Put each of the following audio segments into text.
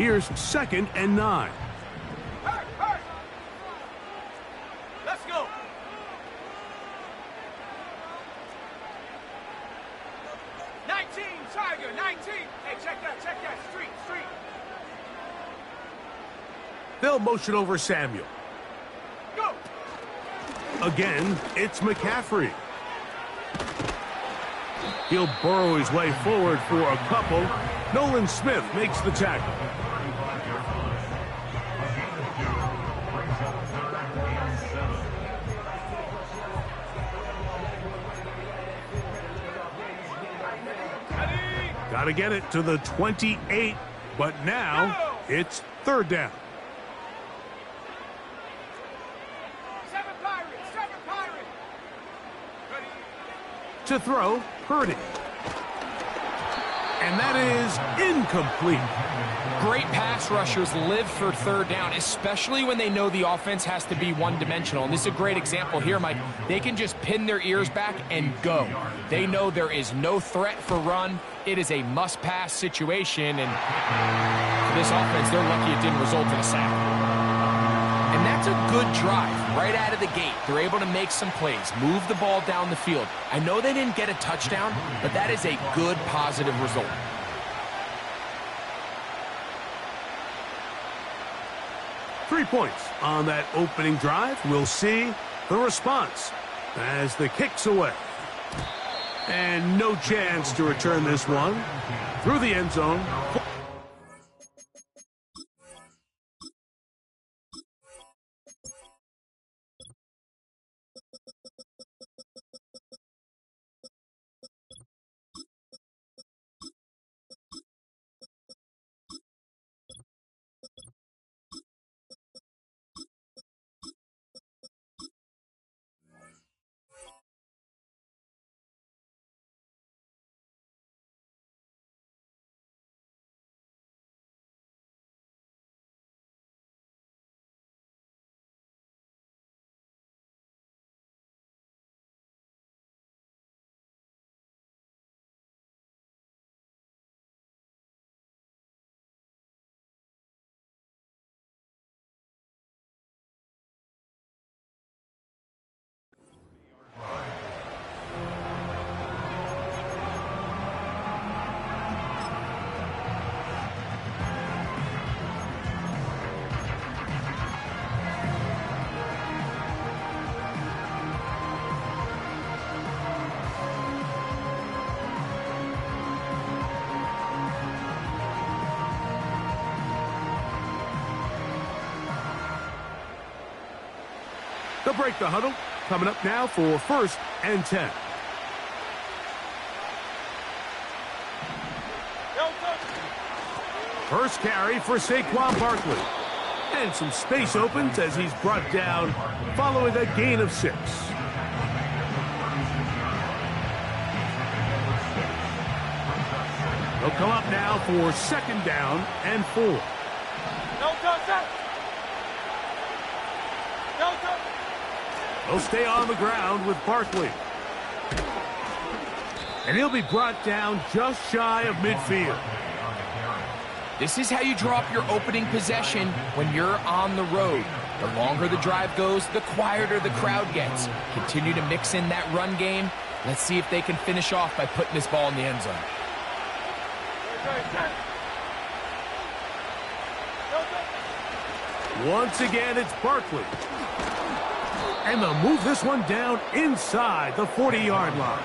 Here's 2nd and 9. Let's go. 19, Tiger, 19. Hey, check that. Street. They'll motion over Samuel. Go. Again, it's McCaffrey. He'll burrow his way forward for a couple. Nolan Smith makes the tackle. Got to get it to the 28, but now it's 3rd down. 7 Pirates. Ready. To throw, Purdy. And that is incomplete. Great pass rushers live for 3rd down, especially when they know the offense has to be one-dimensional. And this is a great example here, Mike. They can just pin their ears back and go. They know there is no threat for run. It is a must-pass situation, and for this offense, they're lucky it didn't result in a sack. And that's a good drive right out of the gate. They're able to make some plays, move the ball down the field. I know they didn't get a touchdown, but that is a good, positive result. Three points on that opening drive. We'll see the response as the kick's away. And no chance to return this one through the end zone. They'll break the huddle. Coming up now for 1st and 10. First carry for Saquon Barkley. And some space opens as he's brought down following a gain of 6. They'll come up now for 2nd down and 4. No touchdown. They'll stay on the ground with Barkley. And he'll be brought down just shy of midfield. This is how you draw up your opening possession when you're on the road. The longer the drive goes, the quieter the crowd gets. Continue to mix in that run game. Let's see if they can finish off by putting this ball in the end zone. Once again, it's Barkley. And they'll move this one down inside the 40-yard line.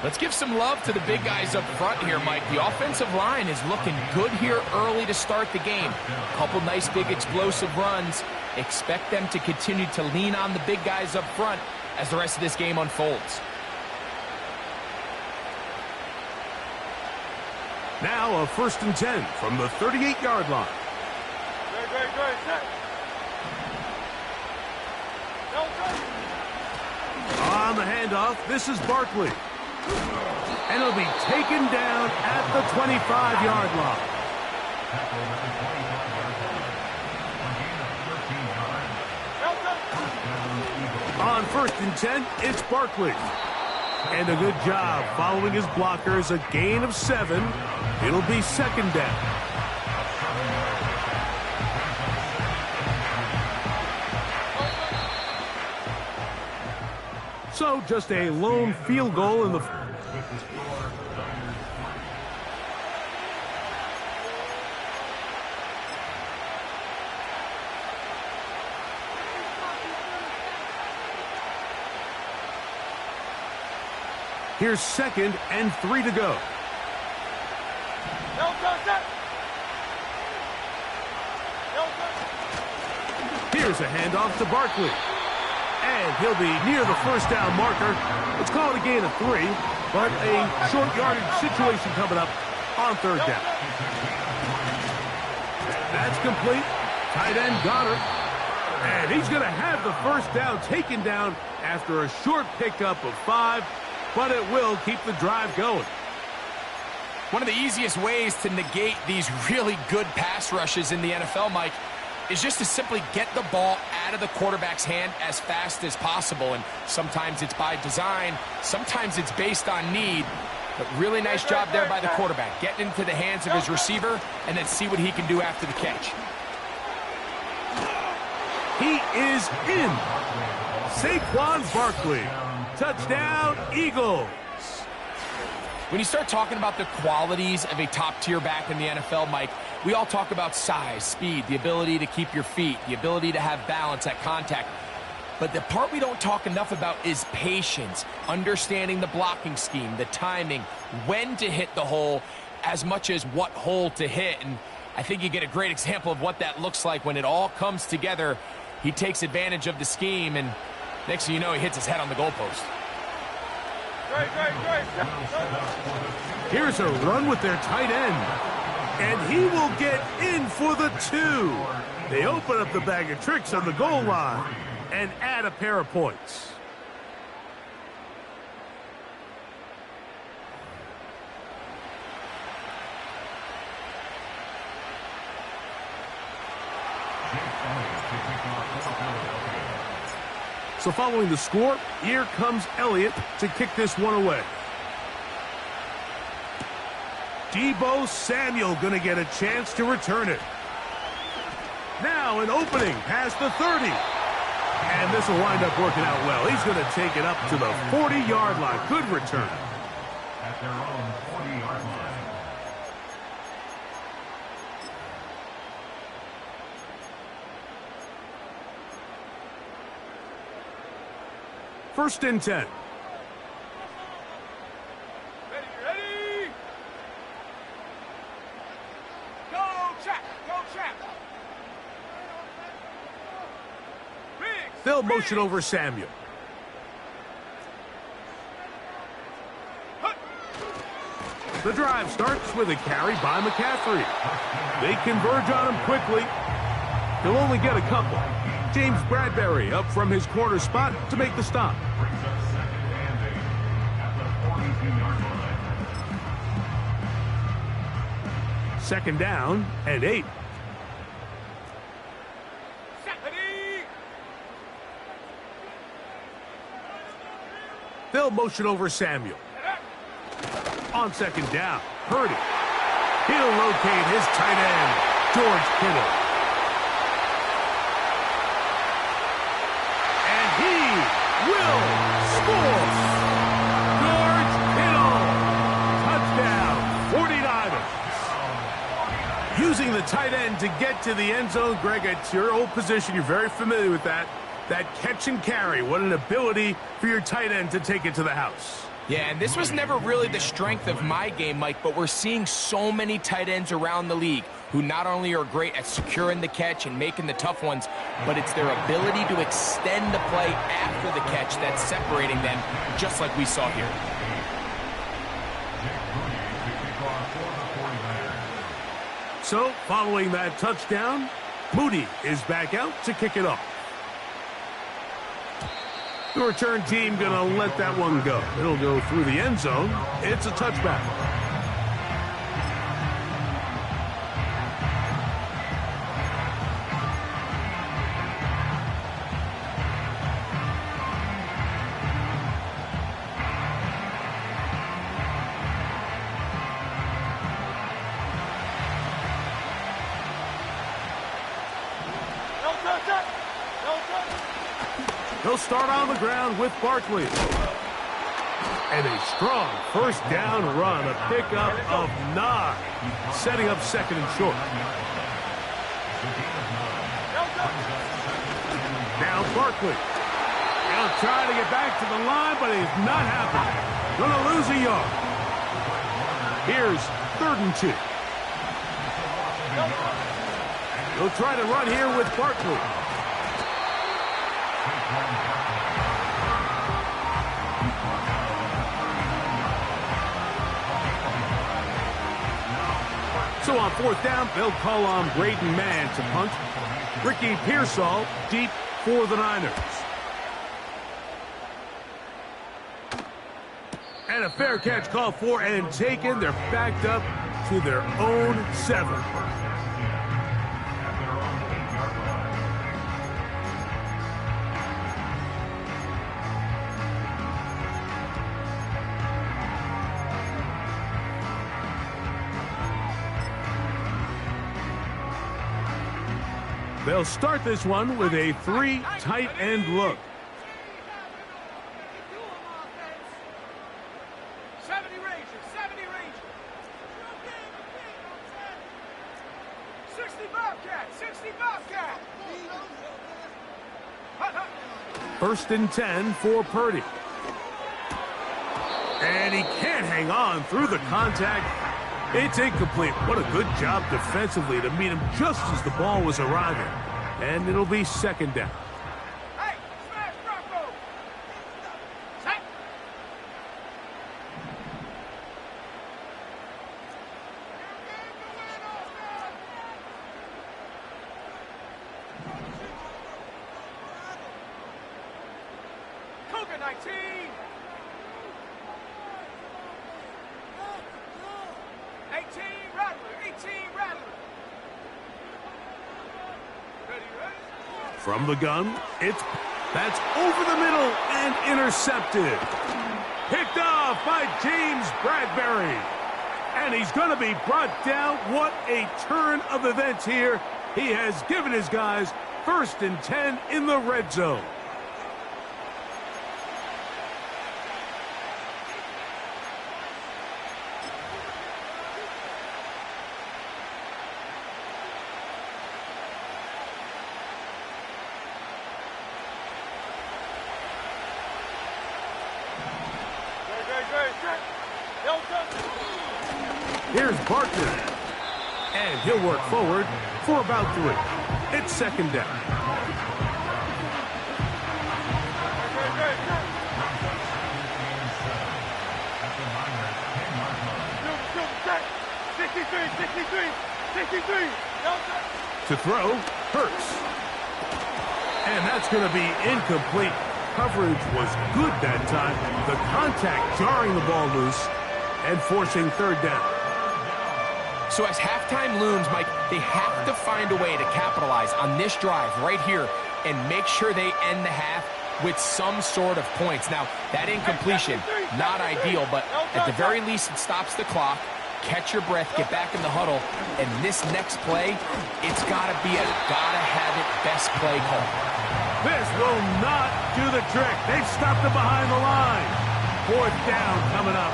Let's give some love to the big guys up front here, Mike. The offensive line is looking good here early to start the game. A couple nice big explosive runs. Expect them to continue to lean on the big guys up front as the rest of this game unfolds. Now a 1st and 10 from the 38-yard line. On the handoff, this is Barkley. And he'll be taken down at the 25-yard line. On 1st and 10, it's Barkley. And a good job following his blockers, a gain of 7. It'll be 2nd down. So just a lone field goal in the... Here's 2nd and 3 to go. No contact. No contact. Here's a handoff to Barkley. And he'll be near the first down marker. Let's call it a gain of 3, but a short yardage situation coming up on 3rd down. That's complete. Tight end Goddard. And he's going to have the first down taken down after a short pickup of 5, but it will keep the drive going. One of the easiest ways to negate these really good pass rushes in the NFL, Mike, is just to simply get the ball out of the quarterback's hand as fast as possible. And sometimes it's by design, sometimes it's based on need. But really nice job there by the quarterback, getting into the hands of his receiver and then see what he can do after the catch. He is in. Saquon Barkley. Touchdown, Eagles. When you start talking about the qualities of a top-tier back in the NFL, Mike, we all talk about size, speed, the ability to keep your feet, the ability to have balance at contact. But the part we don't talk enough about is patience, understanding the blocking scheme, the timing, when to hit the hole, as much as what hole to hit. And I think you get a great example of what that looks like when it all comes together. He takes advantage of the scheme, and next thing you know, he hits his head on the goalpost. Great. Here's a run with their tight end. And he will get in for the 2. They open up the bag of tricks on the goal line and add a pair of points. So following the score, here comes Elliott to kick this one away. Deebo Samuel going to get a chance to return it. Now an opening past the 30. And this will wind up working out well. He's going to take it up to the 40-yard line. Good return. At their own 40-yard line. First and 10. Ready. Go, Chap. Big. They'll motion over Samuel. The drive starts with a carry by McCaffrey. They converge on him quickly. He'll only get a couple. James Bradbury up from his corner spot to make the stop. Second down and 8. They'll motion over Samuel. On second down, Purdy. He'll locate his tight end, George Kittle. And he will score. George Kittle. Touchdown, 49ers. Using the tight end to get to the end zone, Greg, it's your old position. You're very familiar with that. That catch and carry. What an ability for your tight end to take it to the house. Yeah, and this was never really the strength of my game, Mike, but we're seeing so many tight ends around the league who not only are great at securing the catch and making the tough ones, but it's their ability to extend the play after the catch that's separating them, just like we saw here. So, following that touchdown, Moody is back out to kick it off. The return team going to let that one go. It'll go through the end zone. It's a touchback. He'll start on the ground with Barkley. And a strong first down run, a pickup of 9, setting up second and short. Now Barkley. Now trying to get back to the line, but it's not happening. Going to lose a yard. Here's 3rd and 2. He'll try to run here with Barkley. So on 4th down, they'll call on Braden Mann to punt. Ricky Pearsall deep for the Niners. And a fair catch called for and taken. They're backed up to their own 7. They'll start this one with a 3 tight end look. 70 Rangers, 70 Rangers. 60 Bobcat, 60 Bobcat. 1st and 10 for Purdy. And he can't hang on through the contact. It's incomplete. What a good job defensively to meet him just as the ball was arriving. And it'll be 2nd down. Hey, smash Bronco. Set. Cougar 19. 18 Rattler, 18 Rattler. Ready, ready? From the gun, that's over the middle and intercepted. Picked off by James Bradbury. And he's going to be brought down. What a turn of events here. He has given his guys 1st and 10 in the red zone. Here's Barkley. And he'll work forward for about 3. It's 2nd down. To throw, Hurts. And that's going to be incomplete. Coverage was good that time. The contact jarring the ball loose and forcing 3rd down. So as halftime looms, Mike, they have to find a way to capitalize on this drive right here and make sure they end the half with some sort of points. Now, that incompletion, not ideal, but at the very least, it stops the clock. Catch your breath, get back in the huddle, and this next play, it's got to be a gotta-have-it best play call. This will not do the trick. They've stopped it behind the line. 4th down coming up.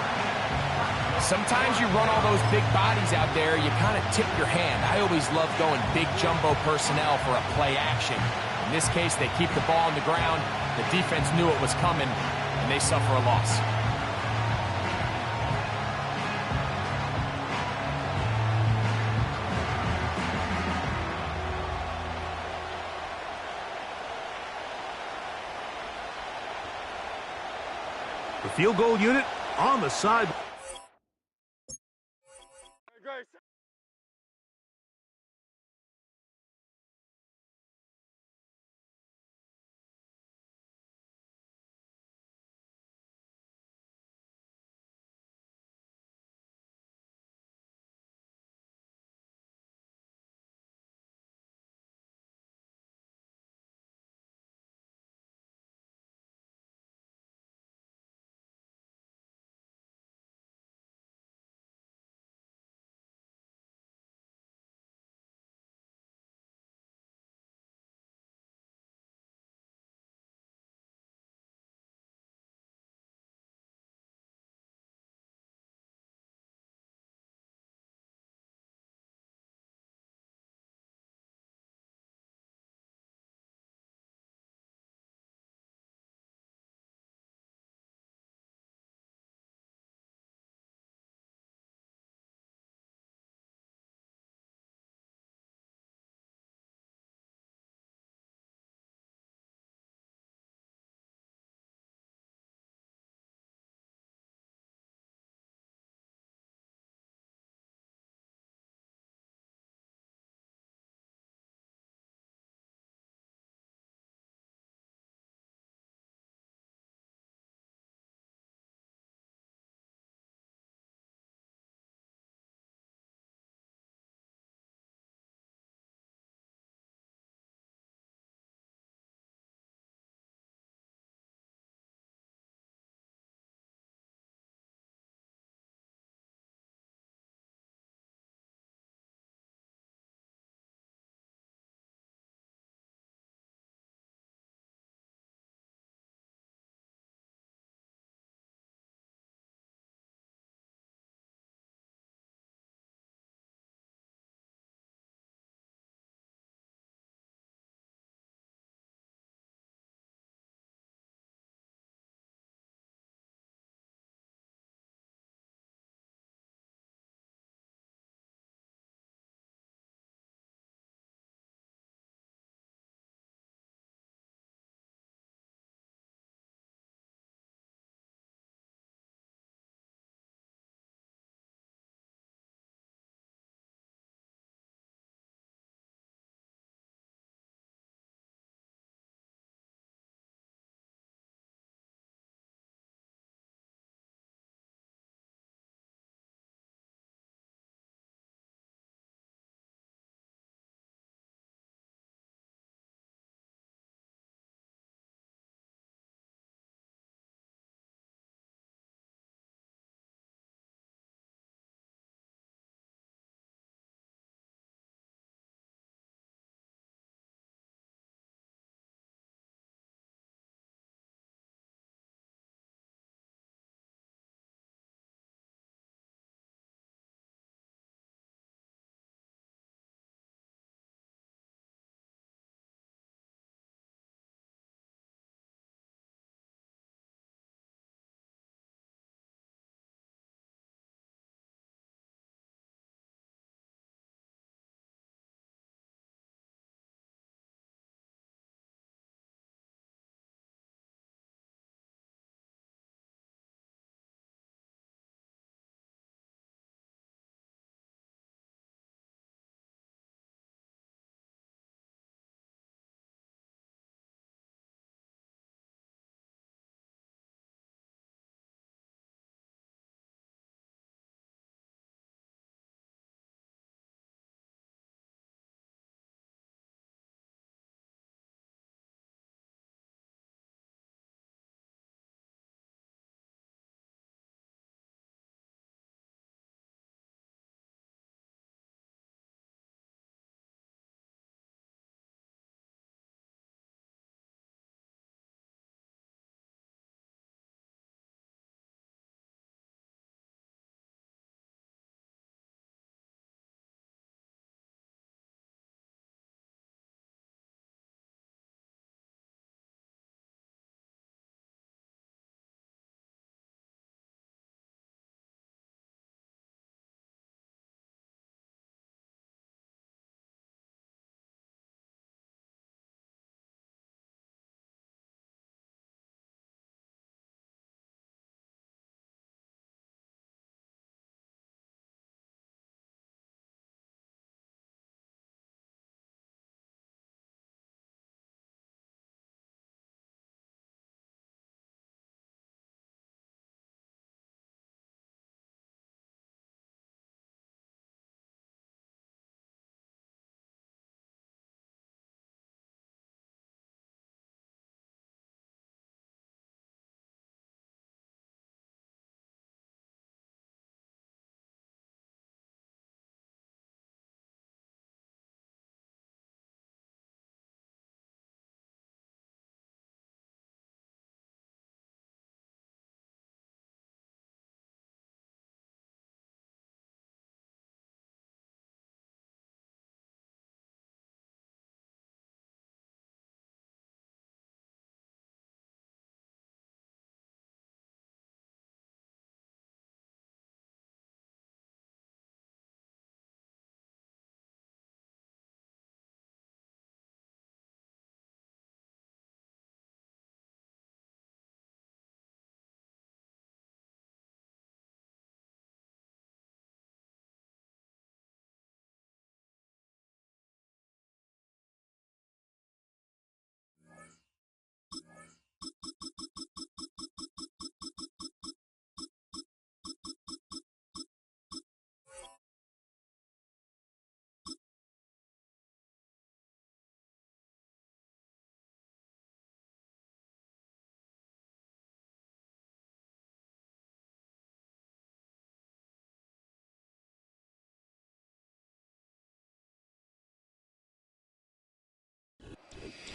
Sometimes you run all those big bodies out there, you kind of tip your hand. I always love going big jumbo personnel for a play action. In this case, they keep the ball on the ground. The defense knew it was coming, and they suffer a loss. The field goal unit on the side.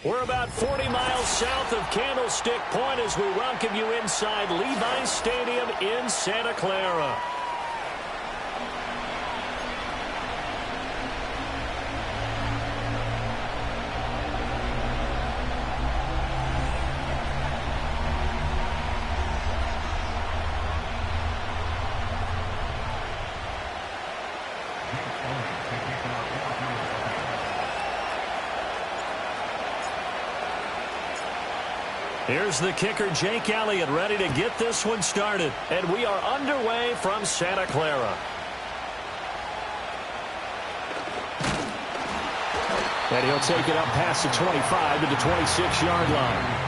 We're about 40 miles south of Candlestick Point as we welcome you inside Levi's Stadium in Santa Clara. Here's the kicker, Jake Elliott, ready to get this one started. And we are underway from Santa Clara. And he'll take it up past the 25 to the 26-yard line.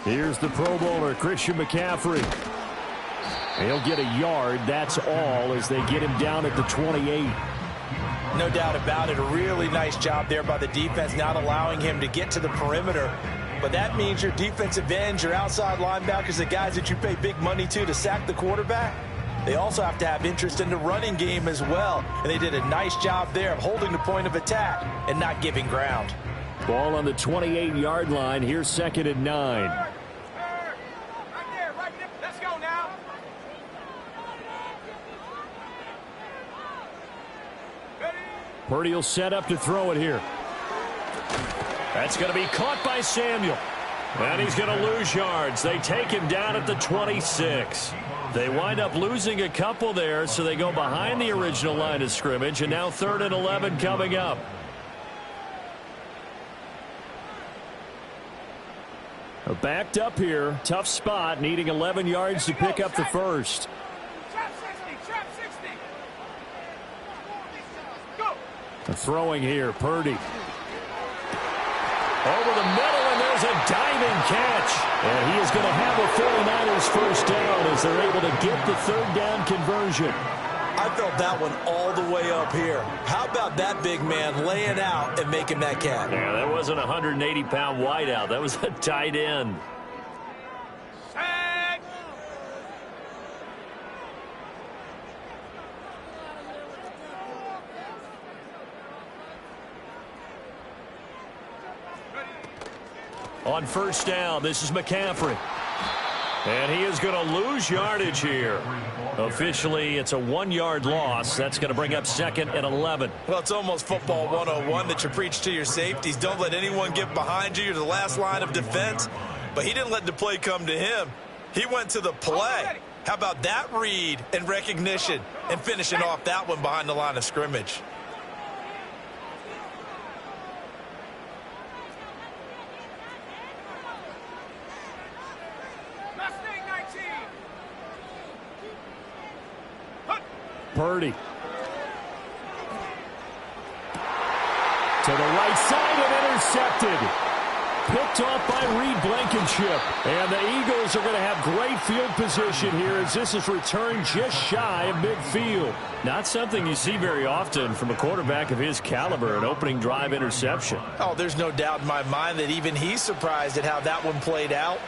Here's the Pro Bowler, Christian McCaffrey. He'll get a yard, that's all, as they get him down at the 28. No doubt about it. A really nice job there by the defense, not allowing him to get to the perimeter. But that means your defensive ends, your outside linebackers, the guys that you pay big money to sack the quarterback, they also have to have interest in the running game as well. And they did a nice job there of holding the point of attack and not giving ground. Ball on the 28-yard line. Here's 2nd and 9. Right there. Let's go now. Ready? Purdy will set up to throw it here. That's going to be caught by Samuel. And he's going to lose yards. They take him down at the 26. They wind up losing a couple there, so they go behind the original line of scrimmage, and now 3rd and 11 coming up. Backed up here, tough spot, needing 11 yards to pick up the first. Trap 60. Go. Throwing here, Purdy. Over the middle, and there's a diving catch. And he is going to have a 49ers first down as they're able to get the 3rd down conversion. I felt that one all the way up here. How about that big man laying out and making that catch? Yeah, that wasn't a 180-pound wideout. That was a tight end. Sack. On first down, this is McCaffrey. And he is going to lose yardage here. Officially, it's a 1-yard loss. That's going to bring up 2nd and 11. Well, it's almost football 101 that you preach to your safeties. Don't let anyone get behind you. You're the last line of defense. But he didn't let the play come to him. He went to the play. How about that read and recognition and finishing off that one behind the line of scrimmage? Purdy. To the right side and intercepted. Picked off by Reed Blankenship. And the Eagles are going to have great field position here as this is returned just shy of midfield. Not something you see very often from a quarterback of his caliber, an opening drive interception. Oh, there's no doubt in my mind that even he's surprised at how that one played out.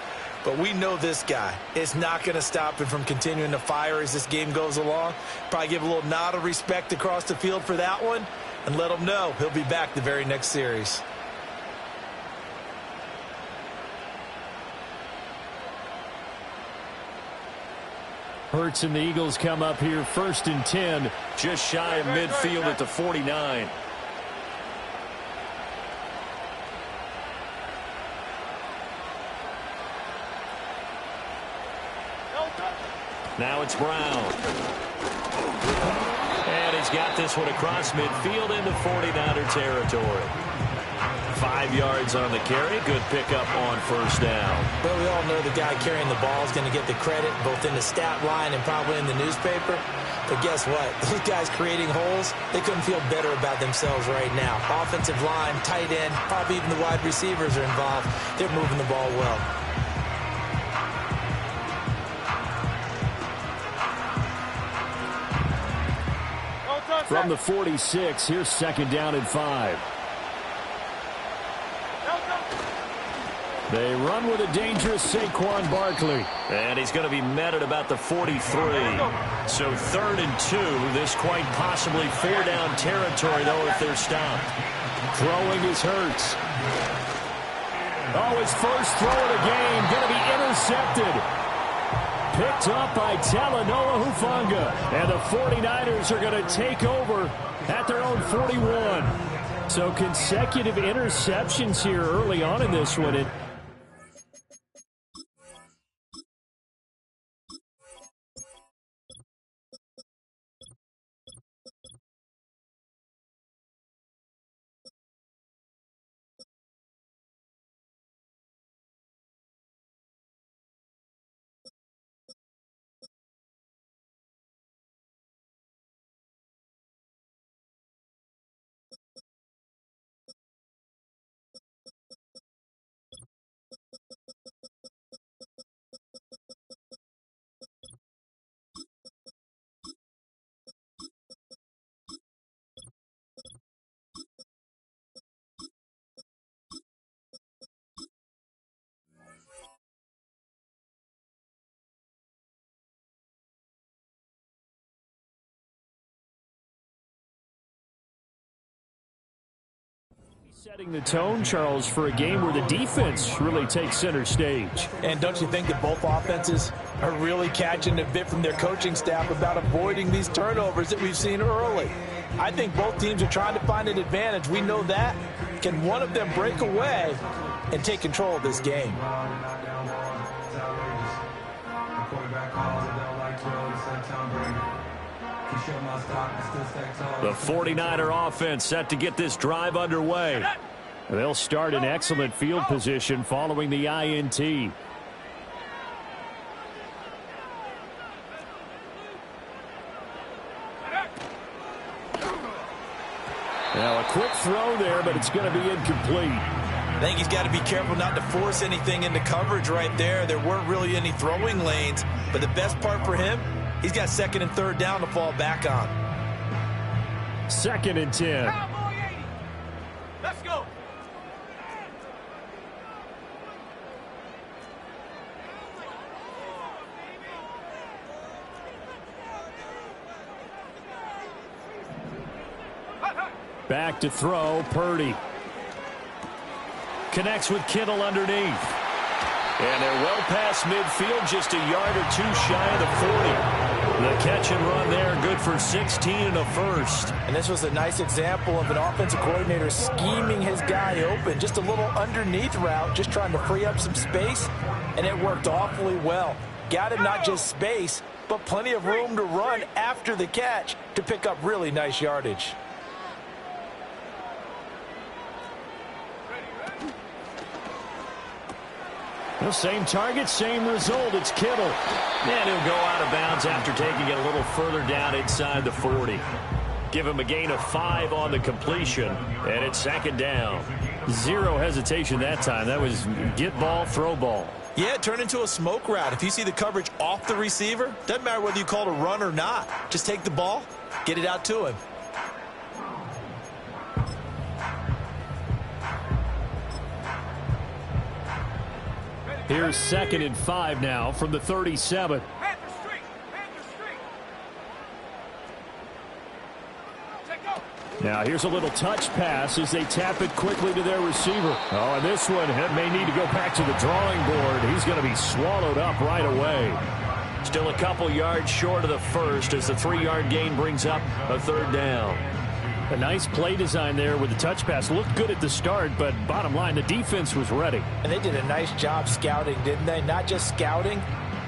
But we know this guy. It's not going to stop him from continuing to fire as this game goes along. Probably give a little nod of respect across the field for that one and let him know he'll be back the very next series. Hurts and the Eagles come up here 1st and 10, just shy of midfield at the 49. Now it's Brown. And he's got this one across midfield into 49er territory. 5 yards on the carry. Good pickup on first down. Well, we all know the guy carrying the ball is going to get the credit both in the stat line and probably in the newspaper. But guess what? Those guys creating holes, they couldn't feel better about themselves right now. Offensive line, tight end, probably even the wide receivers are involved. They're moving the ball well. From the 46, here's 2nd down and 5. They run with a dangerous Saquon Barkley. And he's going to be met at about the 43. So 3rd and 2. This quite possibly 4-down territory, though, if they're stopped. Throwing is Hurts. Oh, his first throw of the game going to be intercepted. Picked up by Talanoa Hufanga. And the 49ers are going to take over at their own 41. So consecutive interceptions here early on in this one. Setting the tone, Charles, for a game where the defense really takes center stage. And don't you think that both offenses are really catching a bit from their coaching staff about avoiding these turnovers that we've seen early? I think both teams are trying to find an advantage. We know that. Can one of them break away and take control of this game? The 49er offense set to get this drive underway. They'll start in excellent field position following the INT. Now a quick throw there, but it's going to be incomplete. I think he's got to be careful not to force anything into coverage right there. There weren't really any throwing lanes, but the best part for him, he's got 2nd and 3rd down to fall back on. 2nd and 10. Let's go. Back to throw, Purdy. Connects with Kittle underneath. And they're well past midfield, just a yard or two shy of the 40. The catch and run there, good for 16 and a first. And this was a nice example of an offensive coordinator scheming his guy open. Just a little underneath route, just trying to free up some space, and it worked awfully well. Got him not just space, but plenty of room to run after the catch to pick up really nice yardage. The same target, same result. It's Kittle. And he'll go out of bounds after taking it a little further down inside the 40. Give him a gain of 5 on the completion, and it's 2nd down. Zero hesitation that time. That was get ball, throw ball. Yeah, it turned into a smoke route. If you see the coverage off the receiver, doesn't matter whether you call it a run or not. Just take the ball, get it out to him. Here's 2nd and 5 now from the 37. Panther Street. Take go. Now here's a little touch pass as they tap it quickly to their receiver. Oh, and this one may need to go back to the drawing board. He's going to be swallowed up right away. Still a couple yards short of the first as the 3-yard gain brings up a 3rd down. A nice play design there with the touch pass. Looked good at the start, but bottom line, the defense was ready. And they did a nice job scouting, didn't they? Not just scouting,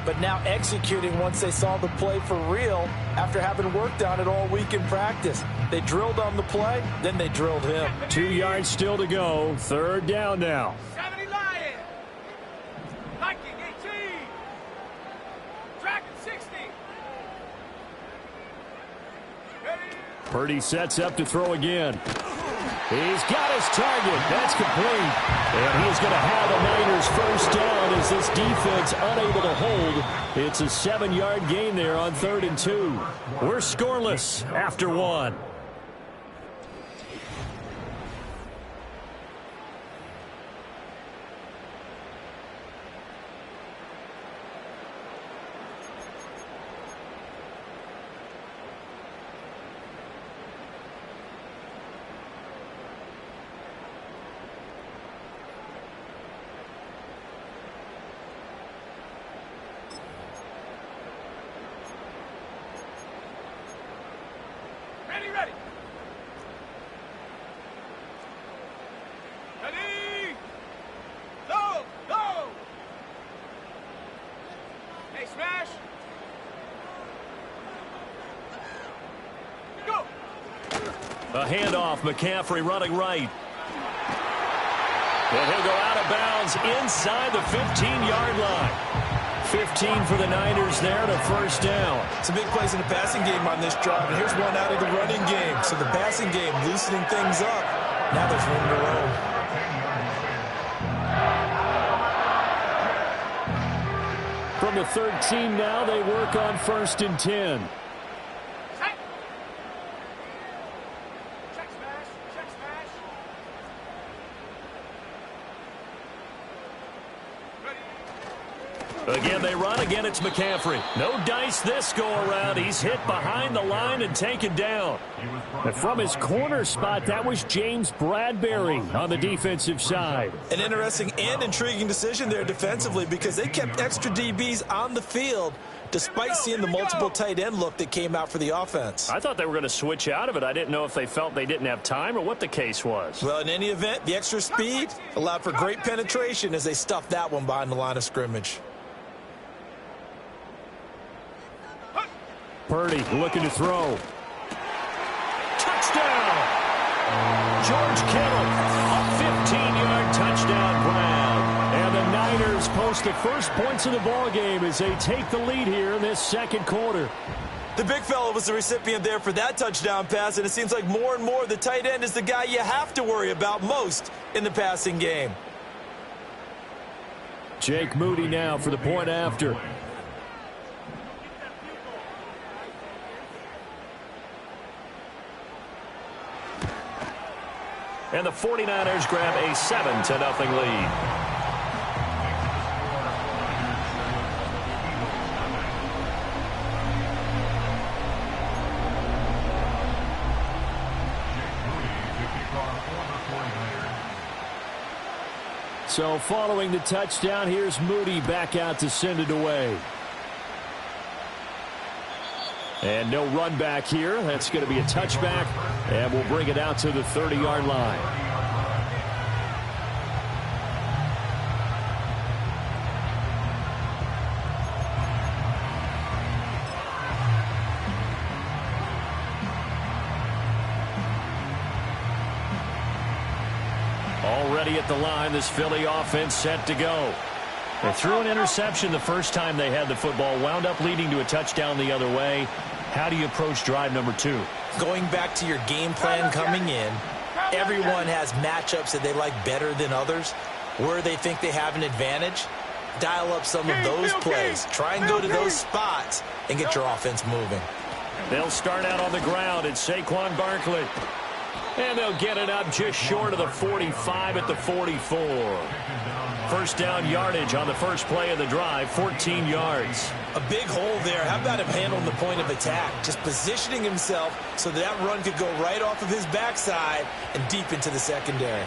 but now executing once they saw the play for real after having worked on it all week in practice. They drilled on the play, then they drilled him. 2 yards still to go. 3rd down now. 70 Lion. Viking 18. Dragon 60. Purdy sets up to throw again. He's got his target. That's complete. And he's going to have the Niners first down as this defense unable to hold. It's a 7-yard gain there on 3rd and 2. We're scoreless after 1. Ready, ready. Ready. Go, go. Hey, smash. Go. A handoff, McCaffrey running right. And he'll go out of bounds inside the 15-yard line. 15 for the Niners there to first down. Some big plays in the passing game on this drive, and here's one out of the running game. So the passing game loosening things up. Now there's room to roam. From the 13 now, they work on 1st and 10. Set. Check smash. Check smash. Ready. Again, they run. Again, it's McCaffrey. No dice this go-around. He's hit behind the line and taken down. And from his corner spot, that was James Bradbury on the defensive side. An interesting and intriguing decision there defensively because they kept extra DBs on the field despite seeing the multiple tight end look that came out for the offense. I thought they were going to switch out of it. I didn't know if they felt they didn't have time or what the case was. Well, in any event, the extra speed allowed for great penetration as they stuffed that one behind the line of scrimmage. Purdy looking to throw. Touchdown! George Kittle, a 15-yard touchdown grab. And the Niners post the first points of the ballgame as they take the lead here in this second quarter. The big fella was the recipient there for that touchdown pass, and it seems like more and more the tight end is the guy you have to worry about most in the passing game. Jake Moody now for the point after. And the 49ers grab a 7-0 lead. So following the touchdown, here's Moody back out to send it away. And no run back here. That's going to be a touchback, and we'll bring it out to the 30-yard line. Already at the line, this Philly offense set to go. They threw an interception the first time they had the football, wound up leading to a touchdown the other way. How do you approach drive number 2? Going back to your game plan coming in, everyone has matchups that they like better than others. Where they think they have an advantage, dial up some of those plays. Try and go to those spots and get your offense moving. They'll start out on the ground. It's Saquon Barkley. And they'll get it up just short of the 45 at the 44. First down yardage on the first play of the drive, 14 yards. A big hole there. How about him handling the point of attack? Just positioning himself so that run could go right off of his backside and deep into the secondary.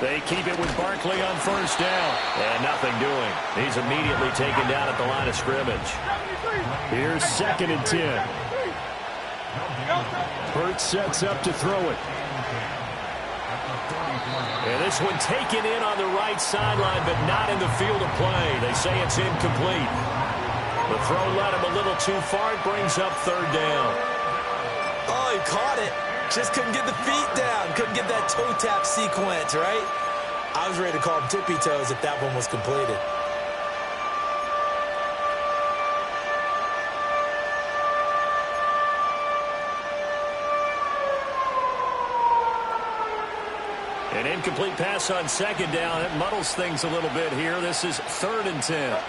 They keep it with Barkley on first down. And nothing doing. He's immediately taken down at the line of scrimmage. Here's 2nd and 10. Hurts sets up to throw it. And this one taken in on the right sideline, but not in the field of play. They say it's incomplete. The throw led him a little too far. It brings up 3rd down. Oh, he caught it. Just couldn't get the feet down. Couldn't get that toe tap sequence, right? I was ready to call him tippy toes if that one was completed. An incomplete pass on second down. It muddles things a little bit here. This is 3rd and 10.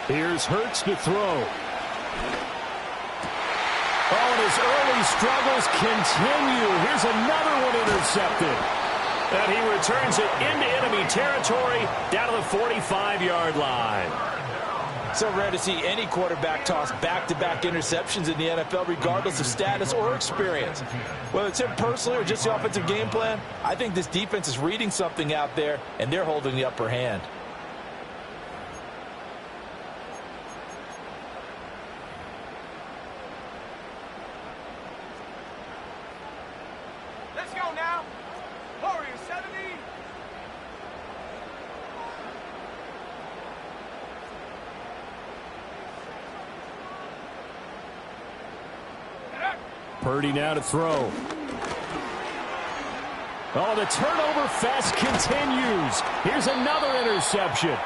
Here's Hurts to throw. Oh, and his early struggles continue. Here's another one intercepted. And he returns it into enemy territory down to the 45-yard line. So rare to see any quarterback toss back-to-back interceptions in the NFL, regardless of status or experience. Whether it's him personally or just the offensive game plan, I think this defense is reading something out there, and they're holding the upper hand. Let's go now. Warriors 70. Purdy now to throw. Oh, the turnover fest continues. Here's another interception.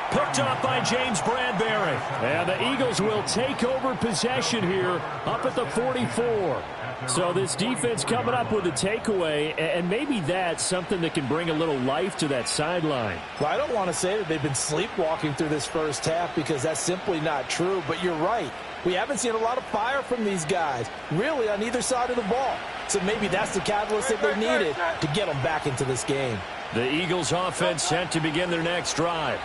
Picked up by James Bradbury. And the Eagles will take over possession here up at the 44. So this defense coming up with a takeaway, and maybe that's something that can bring a little life to that sideline. Well, I don't want to say that they've been sleepwalking through this first half because that's simply not true, but you're right. We haven't seen a lot of fire from these guys, really, on either side of the ball. So maybe that's the catalyst that they needed to get them back into this game. The Eagles offense set to begin their next drive.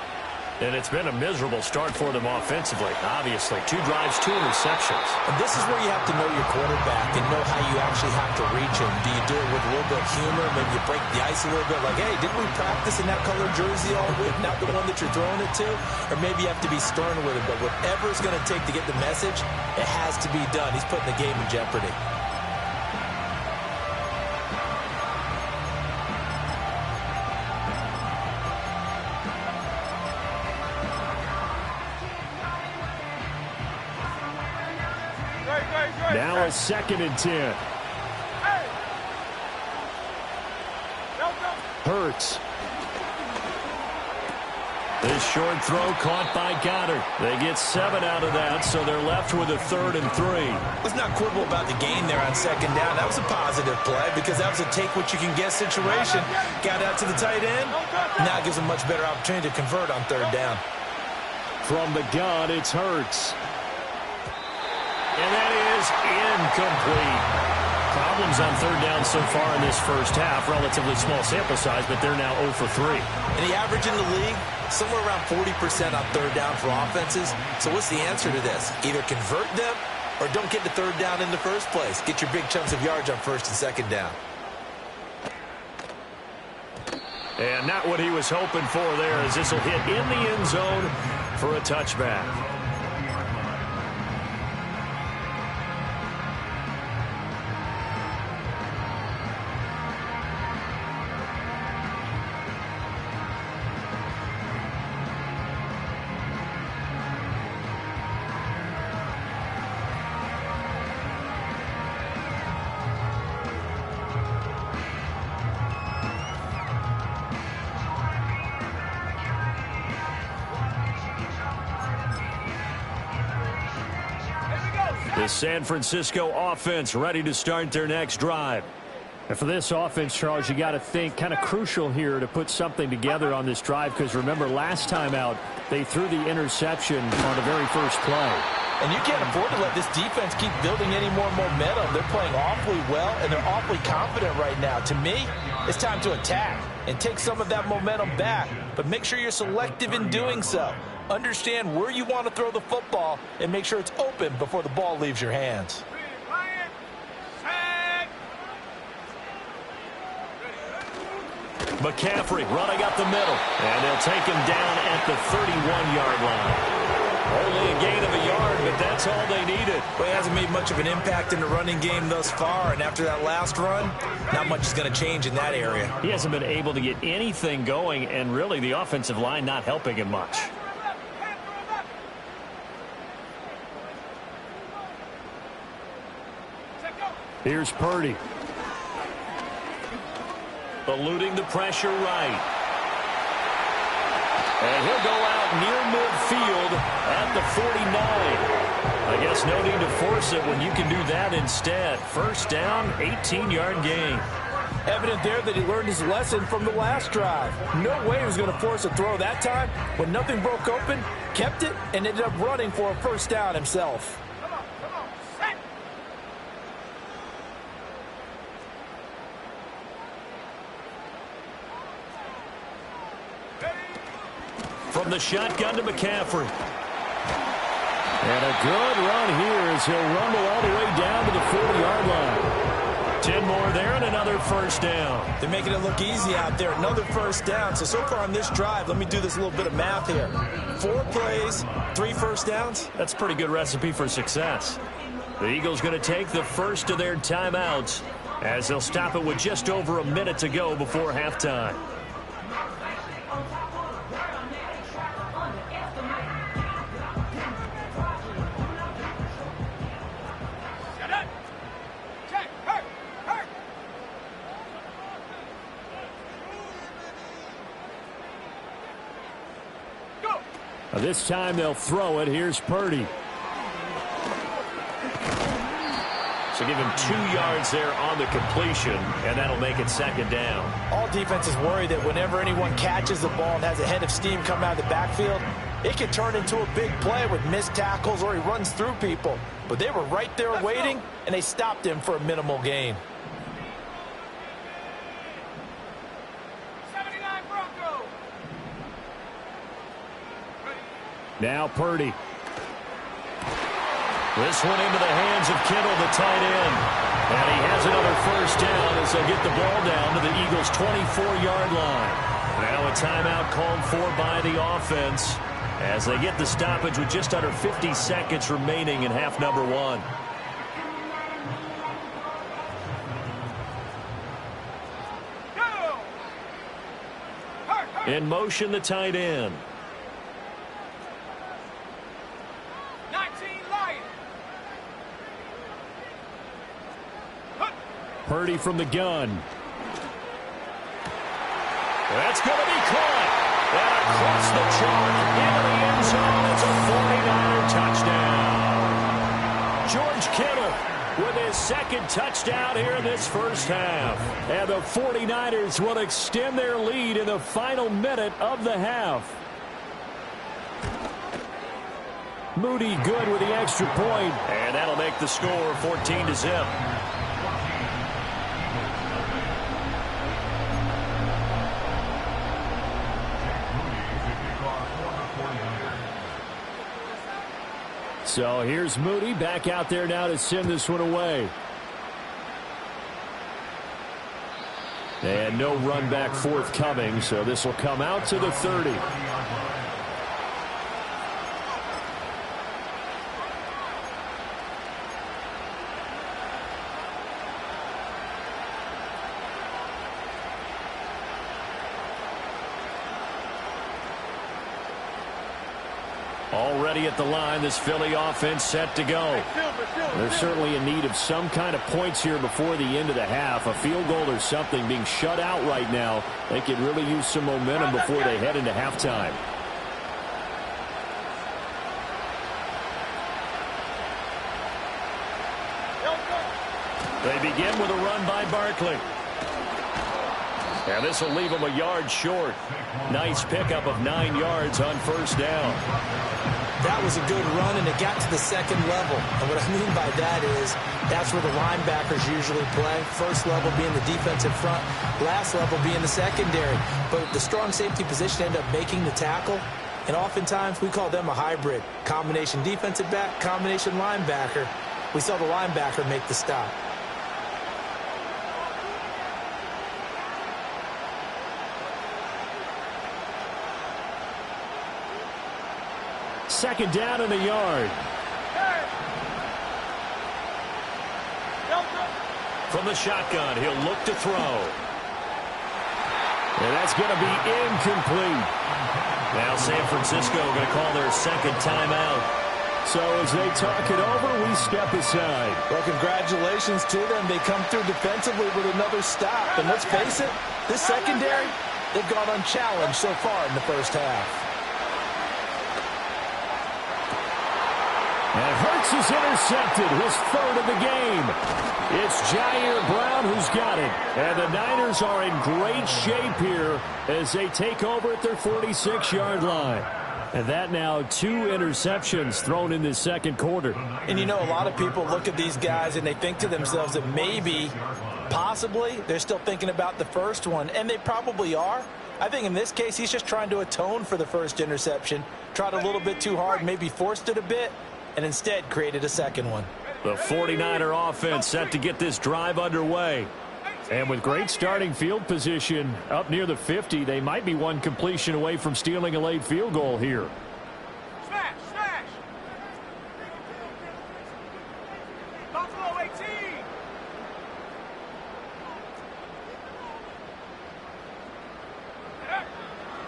And it's been a miserable start for them offensively, obviously. 2 drives, 2 interceptions. And this is where you have to know your quarterback and know how you actually have to reach him. Do you do it with a little bit of humor? Maybe you break the ice a little bit, like, hey, didn't we practice in that colored jersey all week, not the one that you're throwing it to? Or maybe you have to be stern with him. But whatever it's going to take to get the message, it has to be done. He's putting the game in jeopardy. Now a 2nd and 10. Hurts. This short throw caught by Goddard. They get 7 out of that, so they're left with a 3rd and 3. Let's not quibble about the gain there on 2nd down. That was a positive play because that was a take-what-you-can-get situation. Got out to the tight end. Now it gives them much better opportunity to convert on 3rd down. From the gun, it's Hurts. And that is incomplete. Problems on 3rd down so far in this first half. Relatively small sample size, but they're now 0 for 3. And the average in the league, somewhere around 40% on 3rd down for offenses. So what's the answer to this? Either convert them or don't get to 3rd down in the first place. Get your big chunks of yards on 1st and 2nd down. And not what he was hoping for there, as this will hit in the end zone for a touchback. The San Francisco offense ready to start their next drive. And for this offense, Charles, you got to think kind of crucial here to put something together on this drive, because remember last time out they threw the interception on the very first play. And you can't afford to let this defense keep building any more momentum. They're playing awfully well, and they're awfully confident right now. To me, it's time to attack and take some of that momentum back, but make sure you're selective in doing so. Understand where you want to throw the football and make sure it's open before the ball leaves your hands. McCaffrey running up the middle, and they'll take him down at the 31-yard line. Only a gain of a yard, but that's all they needed. Well, he hasn't made much of an impact in the running game thus far, and after that last run, not much is going to change in that area. He hasn't been able to get anything going, and really the offensive line not helping him much. Here's Purdy. Eluding the pressure right. And he'll go out near midfield at the 49. I guess no need to force it when you can do that instead. First down, 18-yard gain. Evident there that he learned his lesson from the last drive. No way he was going to force a throw that time. When nothing broke open, kept it, and ended up running for a first down himself. From the shotgun to McCaffrey. And a good run here as he'll rumble all the way down to the 40-yard line. 10 more there and another first down. They're making it look easy out there. Another first down. So far on this drive, let me do this little bit of math here. 4 plays, 3 first downs. That's a pretty good recipe for success. The Eagles going to take the first of their timeouts as they'll stop it with just over a minute to go before halftime. This time they'll throw it. Here's Purdy. So give him 2 yards there on the completion, and that'll make it second down. All defenses worry that whenever anyone catches the ball and has a head of steam come out of the backfield, it can turn into a big play with missed tackles or he runs through people. But they were right there waiting, and they stopped him for a minimal gain. Now Purdy. This one into the hands of Kittle, the tight end. And he has another first down as they'll get the ball down to the Eagles' 24-yard line. Now a timeout called for by the offense as they get the stoppage with just under 50 seconds remaining in half number 1. In motion, the tight end. Purdy from the gun. That's going to be caught. And across the chalk into the end zone. It's a 49er touchdown. George Kittle with his second touchdown here in this first half. And the 49ers will extend their lead in the final minute of the half. Moody good with the extra point. And that'll make the score 14-0. So here's Moody back out there now to send this one away. And no run back forthcoming, so this will come out to the 30. Already at the line, this Philly offense set to go. They're certainly in need of some kind of points here before the end of the half. A field goal or something being shut out right now. They could really use some momentum before they head into halftime. They begin with a run by Barkley. And this will leave them a yard short. Nice pickup of 9 yards on first down. That was a good run, and it got to the second level. And what I mean by that is that's where the linebackers usually play. First level being the defensive front, last level being the secondary. But the strong safety position ended up making the tackle. And oftentimes we call them a hybrid. Combination defensive back, combination linebacker. We saw the linebacker make the stop. Second down in the yard. From the shotgun, he'll look to throw. And that's going to be incomplete. Now San Francisco going to call their second timeout. So as they talk it over, we step aside. Well, congratulations to them. They come through defensively with another stop. And let's face it, this secondary, they've gone unchallenged so far in the first half. And Hurts is intercepted, his third of the game. It's Jair Brown who's got it. And the Niners are in great shape here as they take over at their 46-yard line. And that now 2 interceptions thrown in this second quarter. And you know, a lot of people look at these guys and they think to themselves that maybe, possibly, they're still thinking about the first one. And they probably are. I think in this case, he's just trying to atone for the first interception. Tried a little bit too hard, maybe forced it a bit, and instead created a second one. The 49er offense set to get this drive underway. And with great starting field position up near the 50, they might be one completion away from stealing a late field goal here. Smash, smash. Buffalo 18.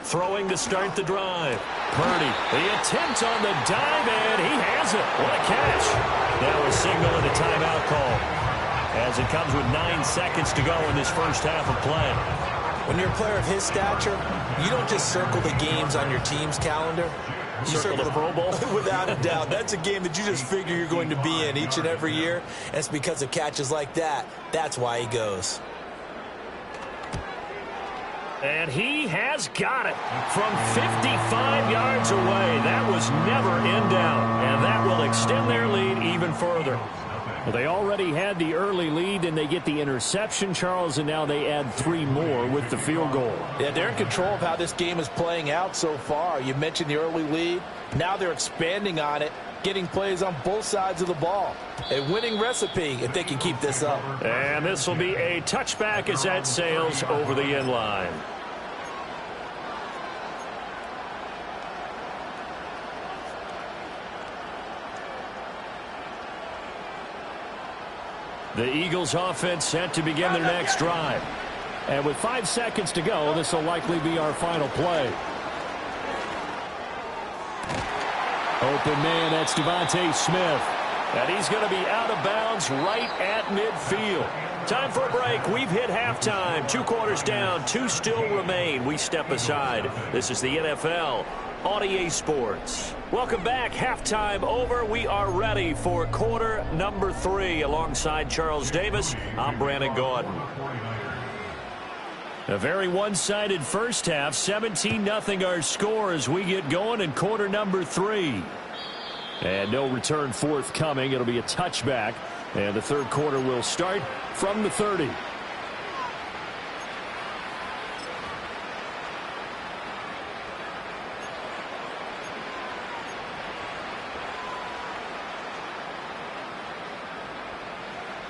Throwing to start the drive. Purdy, the attempt on the dive, and he has it. What a catch. Now a signal and a timeout call, as it comes with 9 seconds to go in this first half of play. When you're a player of his stature, you don't just circle the games on your team's calendar. You Circle the Pro Bowl? Without a doubt. That's a game that you just figure you're going to be in each and every year. And it's because of catches like that. That's why he goes. And he has got it from 55 yards away. That was never in doubt, and that will extend their lead even further. Well, they already had the early lead, and they get the interception, Charles, and now they add 3 more with the field goal. Yeah, they're in control of how this game is playing out so far. You mentioned the early lead. Now they're expanding on it, getting plays on both sides of the ball. A winning recipe if they can keep this up. And this will be a touchback as that sails over the end line. The Eagles offense set to begin their next drive. And with 5 seconds to go, this will likely be our final play. Open man, that's Devontae Smith. And he's going to be out of bounds right at midfield. Time for a break. We've hit halftime. 2 quarters down, 2 still remain. We step aside. This is the NFL on EA Sports. Welcome back. Halftime over. We are ready for quarter number 3. Alongside Charles Davis, I'm Brandon Gordon. A very one-sided first half. 17-0 our score as we get going in quarter number 3. And no return forthcoming. It'll be a touchback. And the third quarter will start from the 30.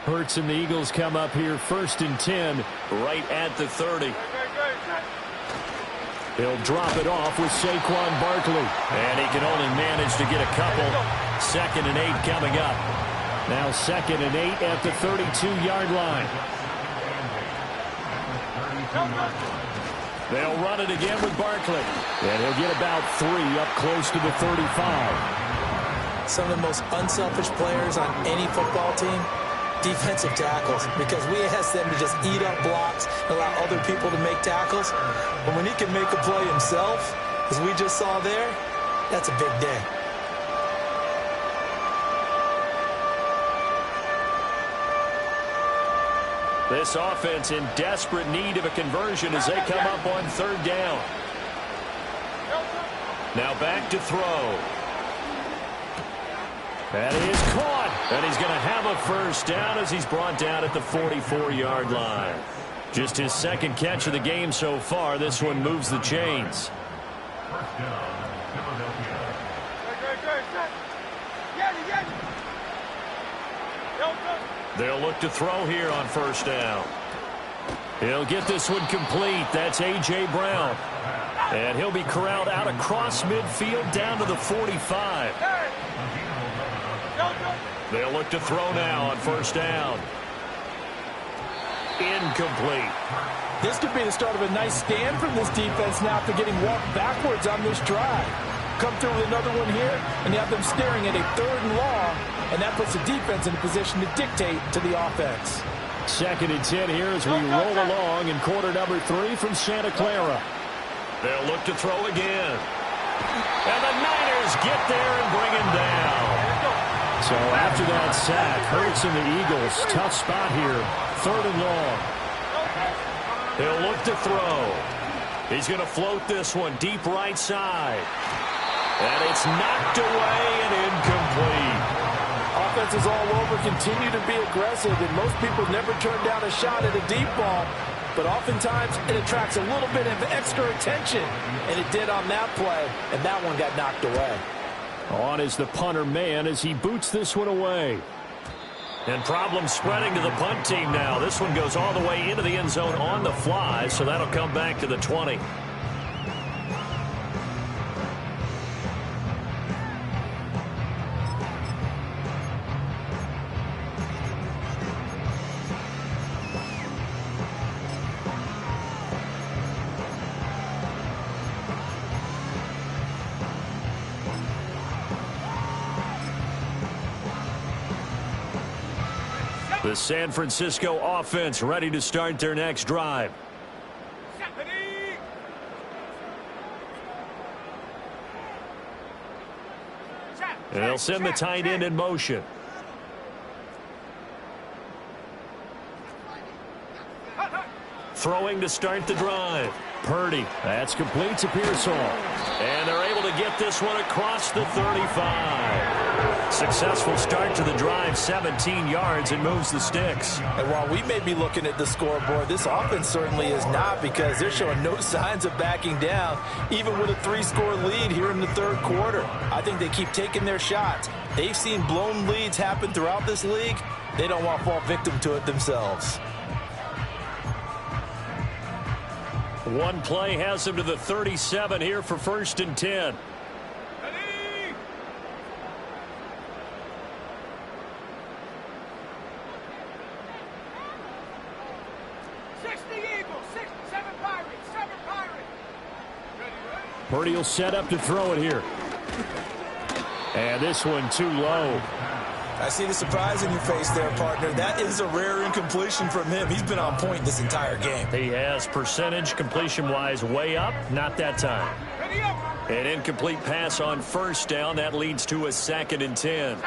Hurts and the Eagles come up here 1st and 10 right at the 30. He'll drop it off with Saquon Barkley. And he can only manage to get a couple. 2nd and 8 coming up. Now 2nd and 8 at the 32-yard line. They'll run it again with Barkley. And he'll get about 3 up close to the 35. Some of the most unselfish players on any football team, defensive tackles, because we ask them to just eat up blocks and allow other people to make tackles. But when he can make a play himself, as we just saw there, that's a big day. This offense in desperate need of a conversion as they come up on 3rd down. Now back to throw. That is caught. And he's going to have a first down as he's brought down at the 44-yard line. Just his 2nd catch of the game so far. This one moves the chains. They'll look to throw here on 1st down. He'll get this one complete. That's A.J. Brown. And he'll be corralled out across midfield down to the 45. They'll look to throw now on 1st down. Incomplete. This could be the start of a nice stand from this defense now after getting walked backwards on this drive. Come through with another one here, and you have them staring at a 3rd and long, and that puts the defense in a position to dictate to the offense. 2nd and 10 here as we roll along in quarter number 3 from Santa Clara. They'll look to throw again. And the Niners get there and bring him down. So after that sack, Hurts and the Eagles, tough spot here, 3rd and long. He'll look to throw. He's going to float this one deep right side. And it's knocked away and incomplete. Offenses all over continue to be aggressive, and most people never turn down a shot at a deep ball. But oftentimes it attracts a little bit of extra attention, and it did on that play, and that one got knocked away. On is the punter man as he boots this one away. And problems spreading to the punt team now. This one goes all the way into the end zone on the fly, so that'll come back to the 20. The San Francisco offense ready to start their next drive. And they'll send the tight end in motion. Throwing to start the drive. Purdy. That's complete to Pearsall. And they're able to get this one across the 35. Successful start to the drive, 17 yards, and moves the sticks. And while we may be looking at the scoreboard, this offense certainly is not, because they're showing no signs of backing down, even with a 3-score lead here in the 3rd quarter. I think they keep taking their shots. They've seen blown leads happen throughout this league. They don't want to fall victim to it themselves. One play has them to the 37 here for 1st and 10. Purdy will set up to throw it here. And this one too low. I see the surprise in your face there, partner. That is a rare incompletion from him. He's been on point this entire game. He has percentage completion-wise way up, not that time. An incomplete pass on 1st down. That leads to a 2nd and 10.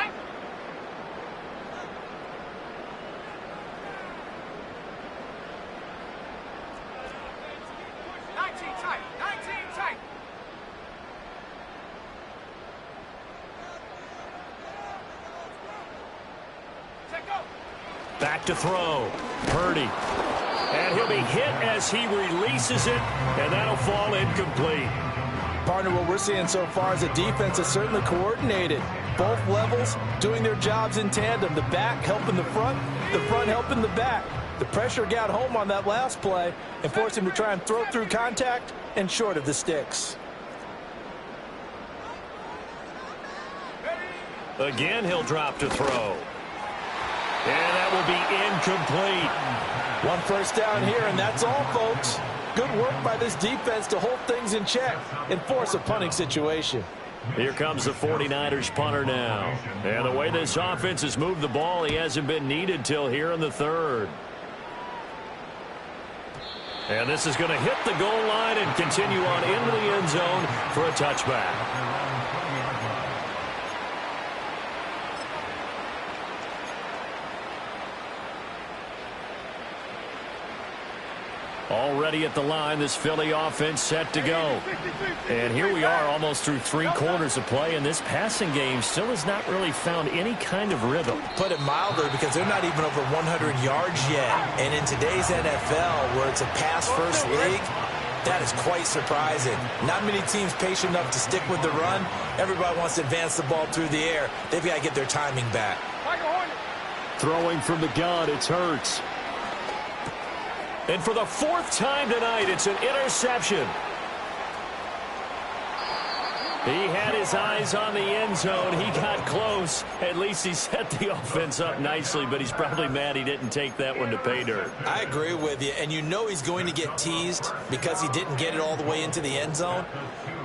Back to throw. Purdy. And he'll be hit as he releases it, and that'll fall incomplete. Partner, what we're seeing so far is a defense that's certainly coordinated. Both levels doing their jobs in tandem. The back helping the front helping the back. The pressure got home on that last play and forced him to try and throw through contact and short of the sticks. Again, he'll drop to throw. And that will be incomplete. 1 first down here, and that's all, folks. Good work by this defense to hold things in check and force a punting situation. Here comes the 49ers punter now. And the way this offense has moved the ball, he hasn't been needed till here in the 3rd. And this is going to hit the goal line and continue on into the end zone for a touchback. Already at the line, this Philly offense set to go. And here we are almost through 3 quarters of play, and this passing game still has not really found any kind of rhythm. Put it mildly, because they're not even over 100 yards yet. And in today's NFL, where it's a pass-first league, that is quite surprising. Not many teams patient enough to stick with the run. Everybody wants to advance the ball through the air. They've got to get their timing back. Throwing from the gun, it's Hurts. And for the 4th time tonight, it's an interception. He had his eyes on the end zone. He got close. At least he set the offense up nicely, but he's probably mad he didn't take that one to pay dirt. I agree with you, and you know he's going to get teased because he didn't get it all the way into the end zone.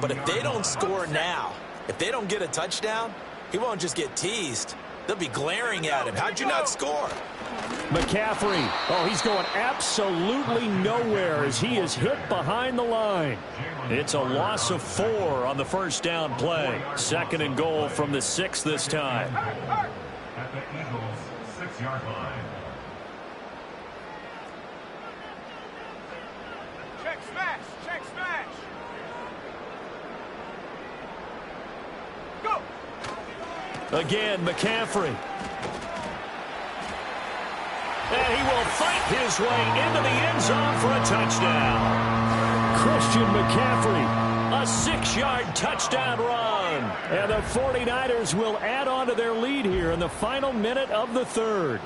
But if they don't score now, if they don't get a touchdown, he won't just get teased. They'll be glaring at him. How'd you not score? McCaffrey. Oh, he's going absolutely nowhere as he is hit behind the line. It's a loss of 4 on the first down play. 2nd and goal from the 6 this time. At the Eagles' 6-yard line. Check smash. Check smash. Go. Again, McCaffrey. And he will fight his way into the end zone for a touchdown. Christian McCaffrey, a 6-yard touchdown run. And the 49ers will add on to their lead here in the final minute of the 3rd.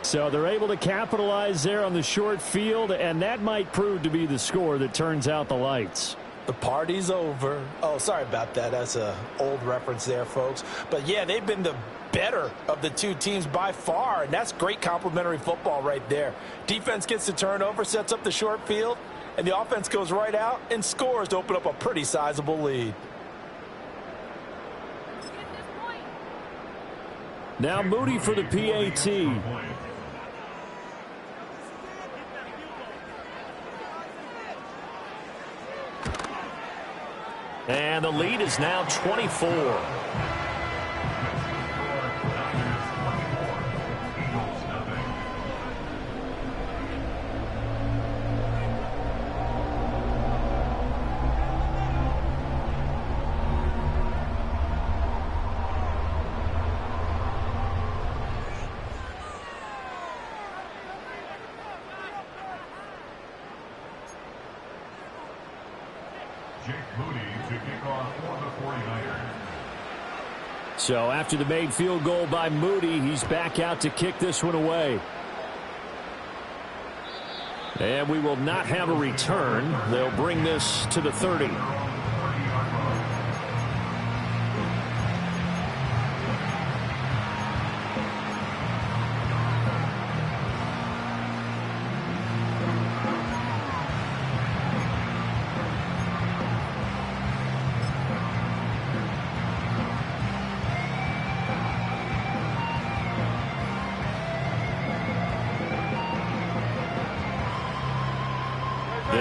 So they're able to capitalize there on the short field, and that might prove to be the score that turns out the lights. The party's over. Oh, sorry about that. That's an old reference there, folks. But, yeah, they've been the better of the two teams by far, and that's great complementary football right there. Defense gets the turnover, sets up the short field, and the offense goes right out and scores to open up a pretty sizable lead. Now Moody for the PAT. And the lead is now 24. So after the made field goal by Moody, he's back out to kick this one away. And we will not have a return. They'll bring this to the 30.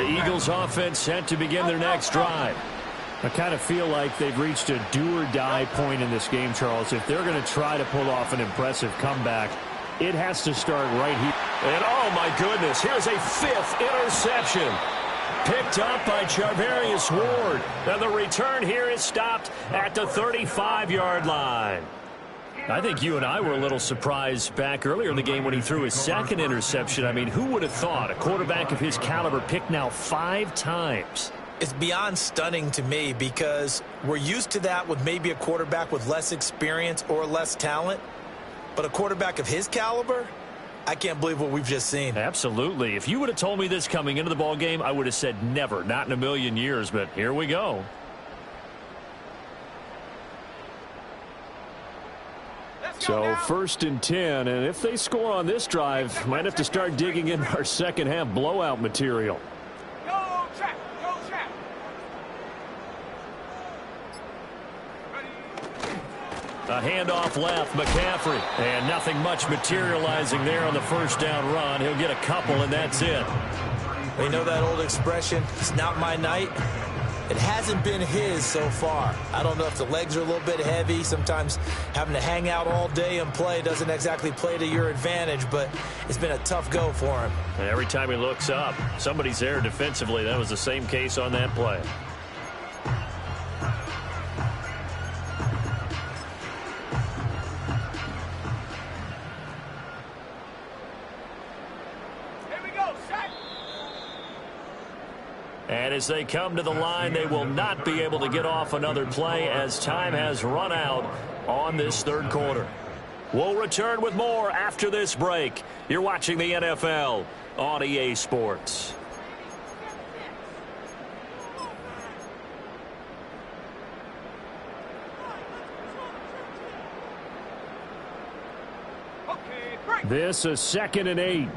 Eagles offense set to begin their next drive. I kind of feel like they've reached a do-or-die point in this game, Charles. If they're going to try to pull off an impressive comeback, it has to start right here. And oh my goodness, here's a 5th interception. Picked up by Charvarius Ward. And the return here is stopped at the 35-yard line. I think you and I were a little surprised back earlier in the game when he threw his 2nd interception. I mean, who would have thought a quarterback of his caliber picked now 5 times? It's beyond stunning to me because we're used to that with maybe a quarterback with less experience or less talent. But a quarterback of his caliber, I can't believe what we've just seen. Absolutely. If you would have told me this coming into the ball game, I would have said never, not in a million years. But here we go. So 1st and 10, and if they score on this drive, might have to start digging in our second half blowout material. Go, check. Go, check. A handoff left, McCaffrey, and nothing much materializing there on the first down run. He'll get a couple, and that's it. You know that old expression, it's not my night? It hasn't been his so far. I don't know if the legs are a little bit heavy. Sometimes having to hang out all day and play doesn't exactly play to your advantage, but it's been a tough go for him. And every time he looks up, somebody's there defensively. That was the same case on that play. And as they come to the line, they will not be able to get off another play as time has run out on this 3rd quarter. We'll return with more after this break. You're watching the NFL on EA Sports. This is 2nd and 8.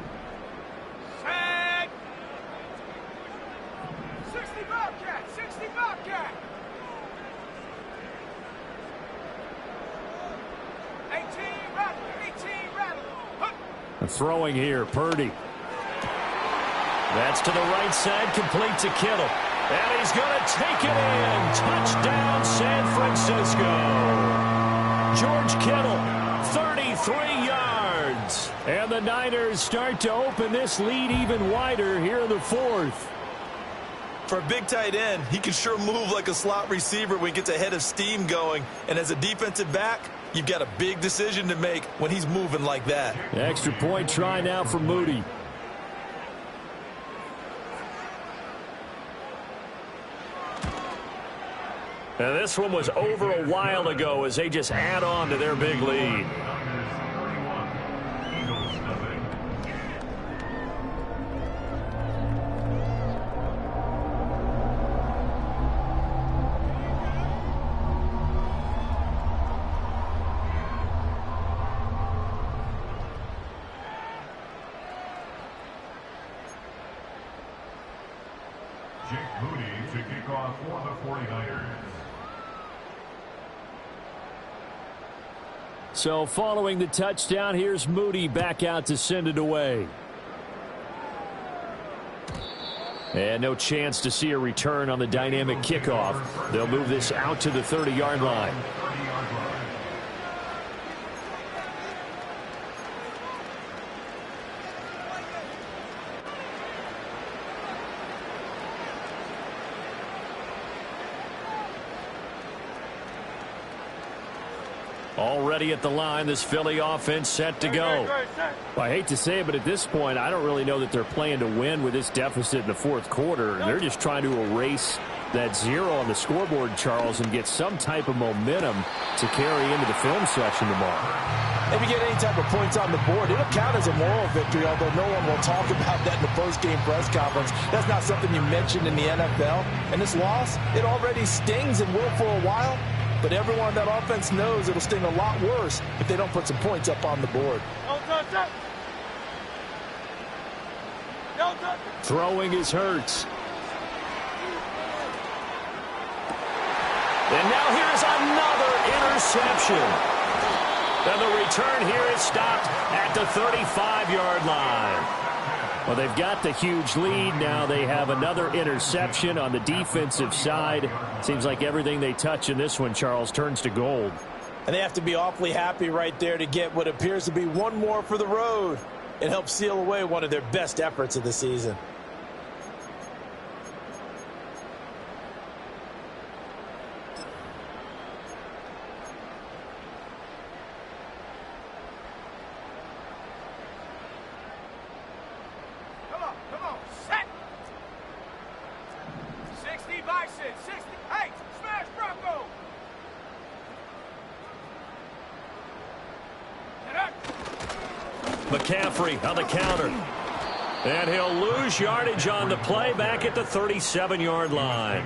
throwing here. Purdy. That's to the right side, complete to Kittle. And he's going to take it in. Touchdown, San Francisco. George Kittle, 33 yards. And the Niners start to open this lead even wider here in the fourth. For a big tight end, he can sure move like a slot receiver when he gets a head of steam going. And as a defensive back, you've got a big decision to make when he's moving like that. Extra point try now for Moody. And this one was over a while ago as they just add on to their big lead. Jake Moody to kick off for the 49ers. So following the touchdown, here's Moody back out to send it away. And no chance to see a return on the dynamic kickoff. They'll move this out to the 30-yard line. Already at the line, this Philly offense set to go. Well, I hate to say it, but at this point, I don't really know that they're playing to win with this deficit in the fourth quarter. They're just trying to erase that zero on the scoreboard, Charles, and get some type of momentum to carry into the film section tomorrow. If you get any type of points on the board, it'll count as a moral victory, although no one will talk about that in the post-game press conference. That's not something you mentioned in the NFL. And this loss, it already stings and will for a while. But everyone on that offense knows it'll sting a lot worse if they don't put some points up on the board. Throwing is Hurts. And now here's another interception. And the return here is stopped at the 35-yard line. Well, they've got the huge lead. Now they have another interception on the defensive side. Seems like everything they touch in this one, Charles, turns to gold. And they have to be awfully happy right there to get what appears to be one more for the road. It helps seal away one of their best efforts of the season. McCaffrey on the counter. And he'll lose yardage on the play back at the 37-yard line.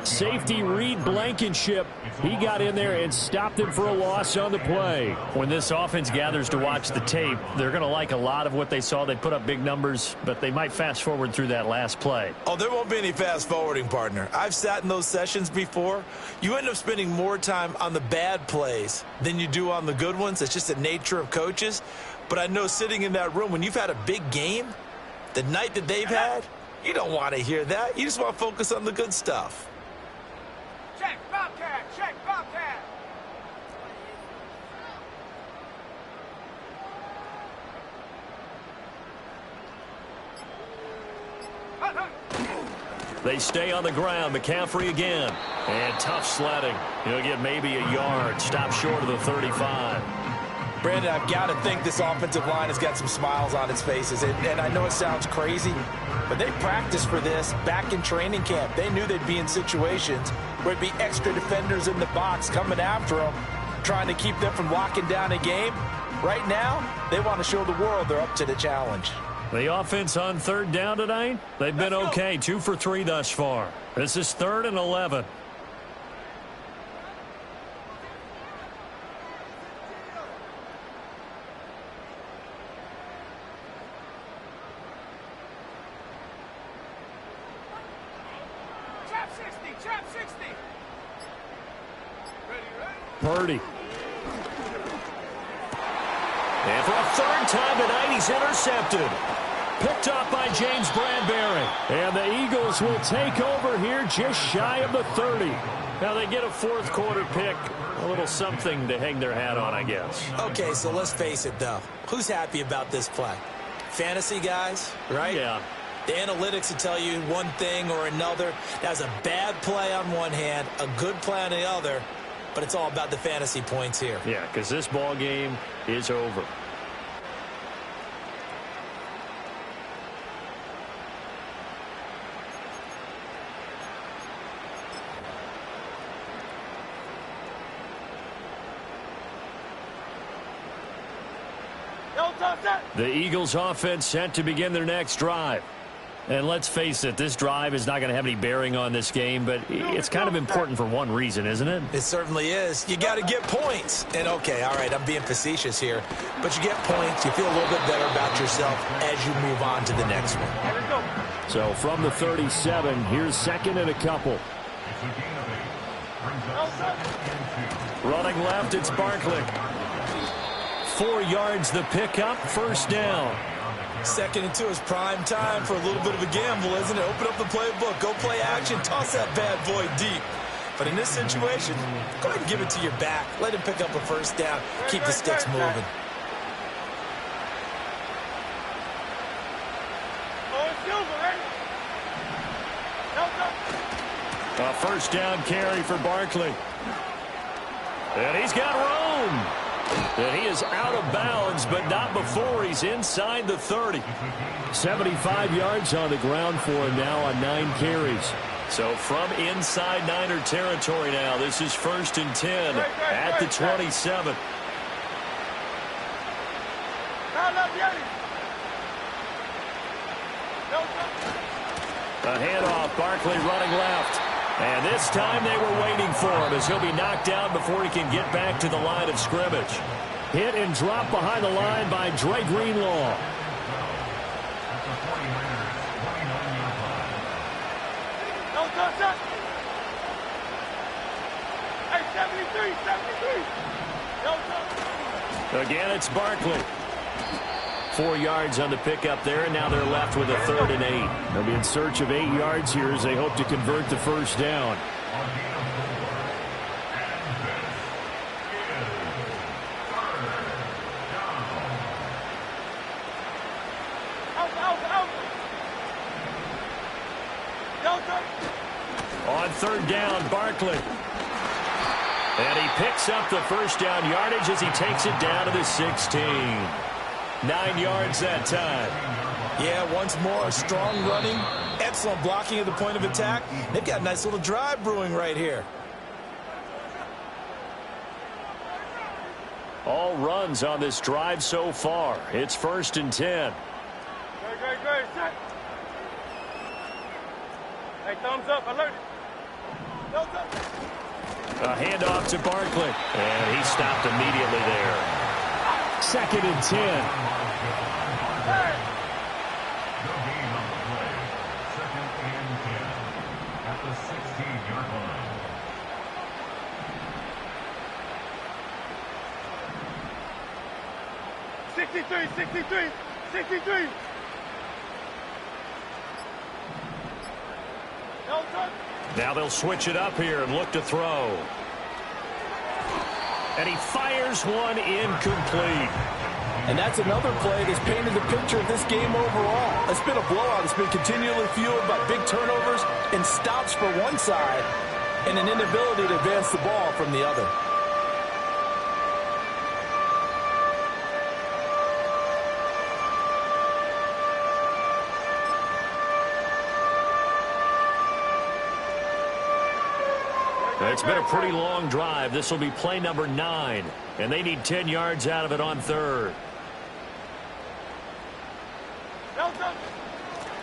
Safety Reed Blankenship. He got in there and stopped him for a loss on the play. When this offense gathers to watch the tape, they're going to like a lot of what they saw. They put up big numbers, but they might fast forward through that last play. Oh, there won't be any fast forwarding, partner. I've sat in those sessions before. You end up spending more time on the bad plays than you do on the good ones. It's just the nature of coaches. But I know sitting in that room, when you've had a big game, the night that they've had, you don't want to hear that. You just want to focus on the good stuff. Check, Bobcat! Check, Bobcat! They stay on the ground. McCaffrey again. And tough sledding. He'll get maybe a yard. Stop short of the 35. Brandon, I've got to think this offensive line has got some smiles on its faces. And I know it sounds crazy, but they practiced for this back in training camp. They knew they'd be in situations where it'd be extra defenders in the box coming after them, trying to keep them from locking down a game. Right now, they want to show the world they're up to the challenge. The offense on third down tonight, they've been okay. 2 for 3 thus far. This is 3rd and 11. Purdy. And for a third time tonight, he's intercepted. Picked off by James Bradbury. And the Eagles will take over here just shy of the 30. Now they get a fourth quarter pick. A little something to hang their hat on, I guess. Okay, so let's face it, though. Who's happy about this play? Fantasy guys, right? Yeah. The analytics will tell you one thing or another. That was a bad play on one hand, a good play on the other, but it's all about the fantasy points here. Yeah, because this ball game is over. The Eagles offense set to begin their next drive. And let's face it, this drive is not going to have any bearing on this game, but it's kind of important for one reason, isn't it? It certainly is. You got to get points. And, okay, all right, I'm being facetious here, but you get points, you feel a little bit better about yourself as you move on to the next one. So from the 37, here's second and a couple. Running left, it's Barkley. 4 yards the pickup, first down. 2nd and 2 is prime time for a little bit of a gamble, isn't it? Open up the playbook, go play action, toss that bad boy deep. But in this situation, go ahead and give it to your back. Let him pick up a first down, keep the sticks moving. A first down carry for Barkley. And he's got room. And he is out of bounds, but not before he's inside the 30. 75 yards on the ground for him now on 9 carries. So from inside Niner territory now, this is 1st and 10 at the 27. A handoff, Barkley running left. And this time they were waiting for him as he'll be knocked down before he can get back to the line of scrimmage. Hit and drop behind the line by Dre Greenlaw. Again, it's Barkley. 4 yards on the pickup there, and now they're left with a 3rd and 8. They'll be in search of 8 yards here as they hope to convert the first down. On 3rd down, Barkley. And he picks up the first down yardage as he takes it down to the 16. 9 yards that time. Yeah, once more, strong running, excellent blocking at the point of attack. They've got a nice little drive brewing right here. All runs on this drive so far. It's 1st and 10. Great. Set. Hey, thumbs up. Alert. Thumbs up. A handoff to Barkley. And he stopped immediately there. 2nd and 10. Hey. No gain on the play. 2nd and 10 at the 16-yard line. $63. Now they'll switch it up here and look to throw. And he fires one incomplete. And that's another play that's painted the picture of this game overall. It's been a blowout. It's been continually fueled by big turnovers and stops for one side and an inability to advance the ball from the other. It's been a pretty long drive. This will be play number 9. And they need 10 yards out of it on 3rd.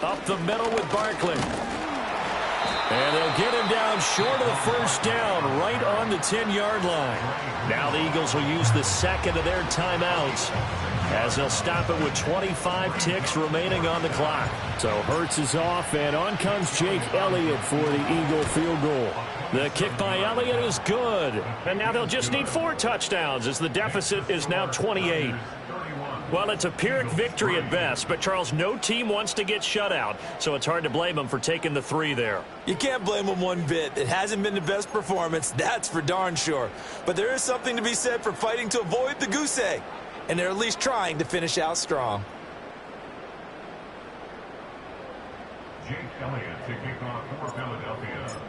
Up the middle with Barkley. And they'll get him down short of the first down, right on the 10-yard line. Now the Eagles will use the second of their timeouts as they'll stop it with 25 ticks remaining on the clock. So Hurts is off, and on comes Jake Elliott for the Eagle field goal. The kick by Elliott is good. And now they'll just need 4 touchdowns as the deficit is now 28. Well, it's a Pyrrhic victory at best, but Charles, no team wants to get shut out, so it's hard to blame them for taking the 3 there. You can't blame them one bit. It hasn't been the best performance, that's for darn sure. But there is something to be said for fighting to avoid the goose egg, and they're at least trying to finish out strong. Jake Elliott to kick off for Philadelphia.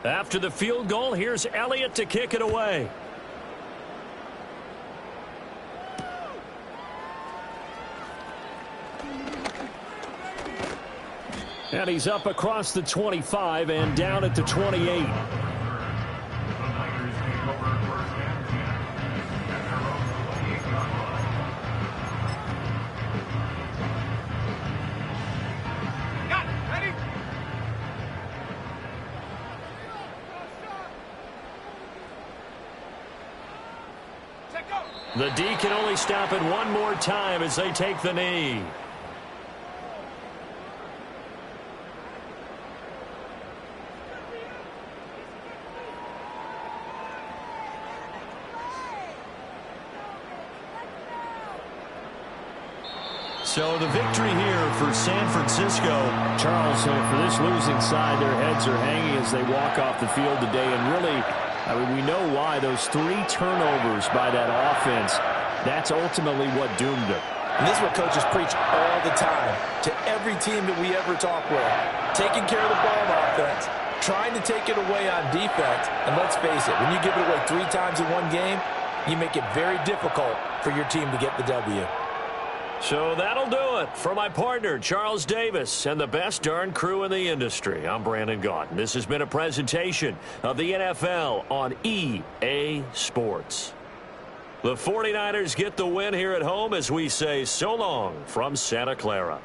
After the field goal, here's Elliott to kick it away. And he's up across the 25 and down at the 28. The Niners take over 1st and 10 at their own 28-yard line. Got it. Ready? Check go. The D can only stop it one more time as they take the knee. So the victory here for San Francisco. Charles, for this losing side, their heads are hanging as they walk off the field today. And really, I mean, we know why. Those 3 turnovers by that offense, that's ultimately what doomed them. And this is what coaches preach all the time to every team that we ever talk with. Taking care of the ball on offense, trying to take it away on defense. And let's face it, when you give it away 3 times in one game, you make it very difficult for your team to get the W. So that'll do it for my partner, Charles Davis, and the best darn crew in the industry. I'm Brandon Gaudin. This has been a presentation of the NFL on EA Sports. The 49ers get the win here at home as we say so long from Santa Clara.